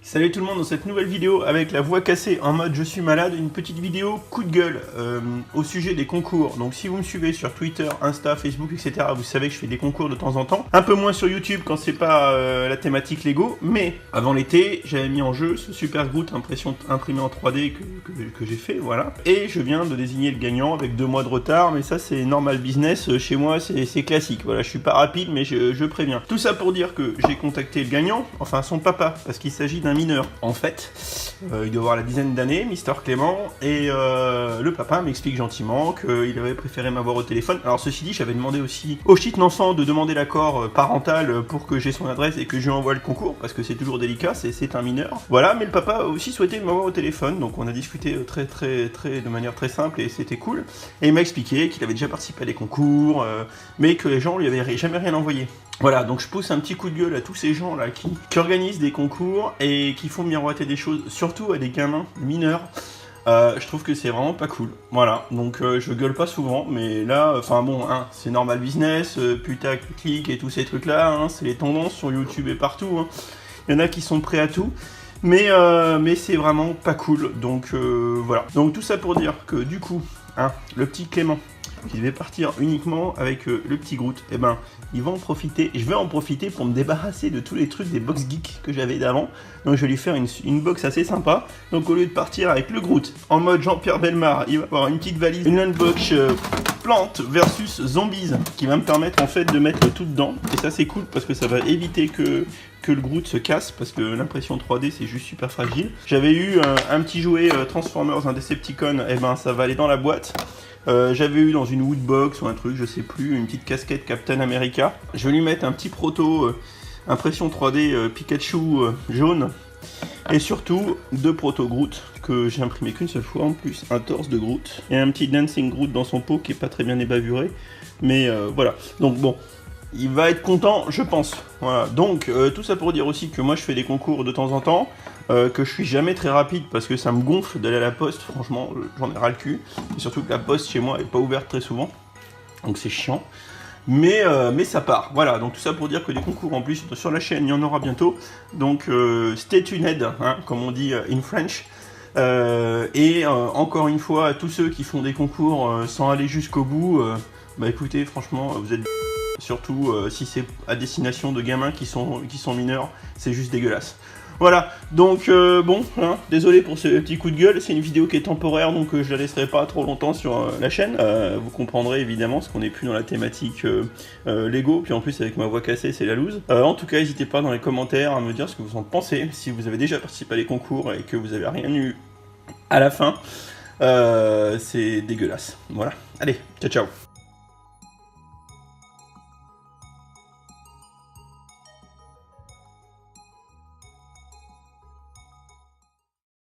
Salut tout le monde, dans cette nouvelle vidéo avec la voix cassée en mode je suis malade, une petite vidéo coup de gueule au sujet des concours. Donc si vous me suivez sur Twitter, Insta, Facebook, etc., vous savez que je fais des concours de temps en temps. Un peu moins sur YouTube quand c'est pas la thématique Lego, mais avant l'été, j'avais mis en jeu ce Super Groot imprimé en 3D que j'ai fait, voilà. Et je viens de désigner le gagnant avec 2 mois de retard, mais ça c'est normal business, chez moi c'est classique, voilà, je suis pas rapide mais je préviens. Tout ça pour dire que j'ai contacté le gagnant, enfin son papa, parce qu'il s'agit d'un mineur. En fait, il doit avoir la dizaine d'années, Mister Clément, et le papa m'explique gentiment qu'il avait préféré m'avoir au téléphone. Alors ceci dit, j'avais demandé aussi au shit l'enfant de demander l'accord parental pour que j'ai son adresse et que je lui envoie le concours, parce que c'est toujours délicat, c'est un mineur. Voilà, mais le papa a aussi souhaité m'avoir au téléphone, donc on a discuté de manière très simple et c'était cool. Et il m'a expliqué qu'il avait déjà participé à des concours, mais que les gens lui avaient jamais rien envoyé. Voilà, donc je pousse un petit coup de gueule à tous ces gens là qui organisent des concours et qui font miroiter des choses, surtout à des gamins mineurs. Je trouve que c'est vraiment pas cool. Voilà, donc je gueule pas souvent, mais là, enfin bon, hein, c'est normal business, putaclic et tous ces trucs là, hein, c'est les tendances sur YouTube et partout. Hein. Il y en a qui sont prêts à tout. Mais c'est vraiment pas cool, donc voilà. Donc tout ça pour dire que du coup, hein, le petit Clément, qui devait partir uniquement avec le petit Groot, et ben il va en profiter, et je vais en profiter pour me débarrasser de tous les trucs des box geeks que j'avais d'avant. Donc je vais lui faire une box assez sympa. Donc au lieu de partir avec le Groot en mode Jean-Pierre Bellemare, il va avoir une petite valise, une lunchbox Plante versus Zombies, qui va me permettre en fait de mettre tout dedans. Et ça c'est cool parce que ça va éviter que le Groot se casse, parce que l'impression 3D c'est juste super fragile. J'avais eu un petit jouet Transformers, un Decepticon, et ben ça va aller dans la boîte. J'avais eu dans une Woodbox ou un truc, je sais plus, une petite casquette Captain America. Je vais lui mettre un petit proto impression 3D Pikachu jaune. Et surtout 2 proto Groot que j'ai imprimé qu'une seule fois, en plus un torse de Groot et un petit Dancing Groot dans son pot qui est pas très bien ébavuré. Mais voilà, donc bon, il va être content, je pense. Voilà, donc tout ça pour dire aussi que moi je fais des concours de temps en temps, que je suis jamais très rapide parce que ça me gonfle d'aller à la poste, franchement j'en ai ras le cul. Et surtout que la poste chez moi est pas ouverte très souvent, donc c'est chiant. Mais ça part, voilà, donc tout ça pour dire que des concours en plus sur la chaîne, il y en aura bientôt. Donc stay tuned, hein, comme on dit in French. Encore une fois, à tous ceux qui font des concours sans aller jusqu'au bout, bah écoutez, franchement, vous êtes... Surtout si c'est à destination de gamins qui sont mineurs, c'est juste dégueulasse. Voilà, donc bon, hein, désolé pour ce petit coup de gueule, c'est une vidéo qui est temporaire, donc je la laisserai pas trop longtemps sur la chaîne. Vous comprendrez évidemment, parce qu'on n'est plus dans la thématique Lego, puis en plus avec ma voix cassée, c'est la loose. En tout cas, n'hésitez pas dans les commentaires à me dire ce que vous en pensez, si vous avez déjà participé à des concours et que vous avez rien eu à la fin. C'est dégueulasse, voilà. Allez, ciao ciao.